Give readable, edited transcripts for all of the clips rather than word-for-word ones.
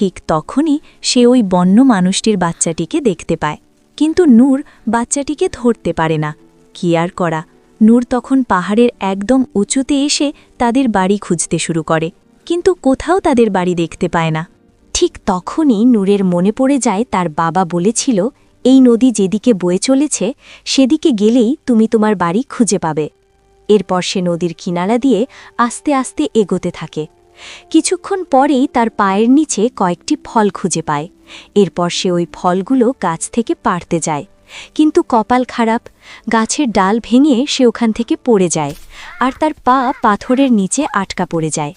ঠিক তখনই সে ওই বন্য মানুষটির বাচ্চাটিকে দেখতে পায়, কিন্তু নূর বাচ্চাটিকে ধরতে পারে না। কি আর করা, নূর তখন পাহাড়ের একদম উঁচুতে এসে তাদের বাড়ি খুঁজতে শুরু করে, কিন্তু কোথাও তাদের বাড়ি দেখতে পায় না। ঠিক তখনই নূরের মনে পড়ে যায় তার বাবা বলেছিল, এই নদী যেদিকে বয়ে চলেছে সেদিকে গেলেই তুমি তোমার বাড়ি খুঁজে পাবে। এরপর সে নদীর কিনারা দিয়ে আস্তে আস্তে এগোতে থাকে। কিছুক্ষণ পরেই তার পায়ের নিচে কয়েকটি ফল খুঁজে পায়। এরপর সে ওই ফলগুলো গাছ থেকে পাড়তে যায়, কিন্তু কপাল খারাপ, গাছের ডাল ভেঙে সে ওখান থেকে পড়ে যায় আর তার পা পাথরের নিচে আটকা পড়ে যায়।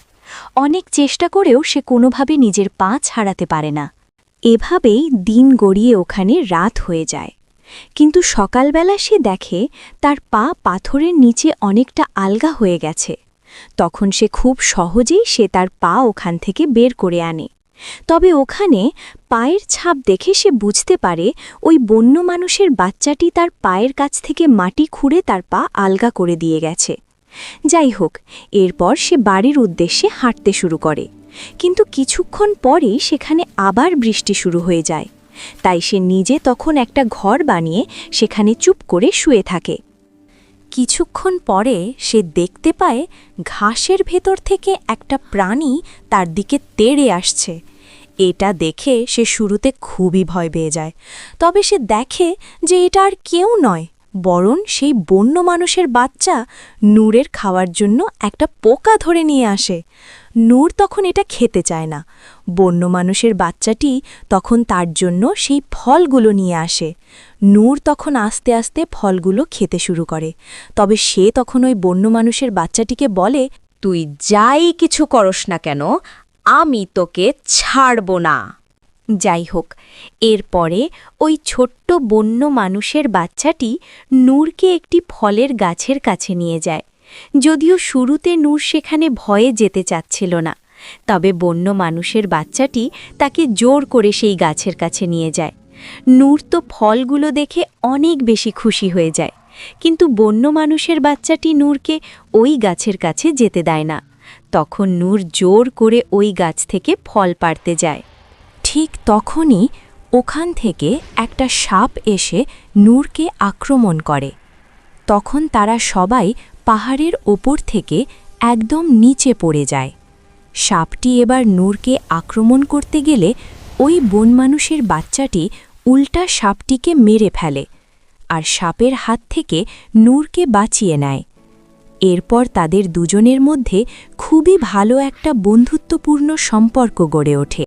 অনেক চেষ্টা করেও সে কোনোভাবে নিজের পা ছাড়াতে পারে না। এভাবেই দিন গড়িয়ে ওখানে রাত হয়ে যায়, কিন্তু সকালবেলা সে দেখে তার পা পাথরের নিচে অনেকটা আলগা হয়ে গেছে। তখন সে খুব সহজেই তার পা ওখান থেকে বের করে আনে। তবে ওখানে পায়ের ছাপ দেখে সে বুঝতে পারে ওই বন্য মানুষের বাচ্চাটি তার পায়ের কাছ থেকে মাটি খুঁড়ে তার পা আলগা করে দিয়ে গেছে। যাই হোক, এরপর সে বাড়ির উদ্দেশ্যে হাঁটতে শুরু করে, কিন্তু কিছুক্ষণ পরেই সেখানে আবার বৃষ্টি শুরু হয়ে যায়। তাই সে নিজে তখন একটা ঘর বানিয়ে সেখানে চুপ করে শুয়ে থাকে। কিছুক্ষণ পরে সে দেখতে পায় ঘাসের ভেতর থেকে একটা প্রাণী তার দিকে তেড়ে আসছে। এটা দেখে সে শুরুতে খুবই ভয় পেয়ে যায়, তবে সে দেখে যে এটা আর কেউ নয়, বরং সেই বন্য মানুষের বাচ্চা নূরের খাওয়ার জন্য একটা পোকা ধরে নিয়ে আসে। নূর তখন এটা খেতে চায় না। বন্য মানুষের বাচ্চাটি তখন তার জন্য সেই ফলগুলো নিয়ে আসে। নূর তখন আস্তে আস্তে ফলগুলো খেতে শুরু করে, তবে সে তখন ওই বন্য মানুষের বাচ্চাটিকে বলে, তুই যাই কিছু করস না কেন, আমি তোকে ছাড়ব না। যাই হোক, এরপরে ওই ছোট্ট বন্য মানুষের বাচ্চাটি নূরকে একটি ফলের গাছের কাছে নিয়ে যায়। যদিও শুরুতে নূর সেখানে ভয়ে যেতে চাচ্ছিল না, তবে বন্য মানুষের বাচ্চাটি তাকে জোর করে সেই গাছের কাছে নিয়ে যায়। নূর তো ফলগুলো দেখে অনেক বেশি খুশি হয়ে যায়, কিন্তু বন্য মানুষের বাচ্চাটি নূরকে ওই গাছের কাছে যেতে দেয় না। তখন নূর জোর করে ওই গাছ থেকে ফল পাড়তে যায়। ঠিক তখনই ওখান থেকে একটা সাপ এসে নূরকে আক্রমণ করে। তখন তারা সবাই পাহাড়ের ওপর থেকে একদম নিচে পড়ে যায়। সাপটি এবার নূরকে আক্রমণ করতে গেলে ওই বনমানুষের বাচ্চাটি উল্টা সাপটিকে মেরে ফেলে আর সাপের হাত থেকে নূরকে বাঁচিয়ে নেয়। এরপর তাদের দুজনের মধ্যে খুবই ভালো একটা বন্ধুত্বপূর্ণ সম্পর্ক গড়ে ওঠে।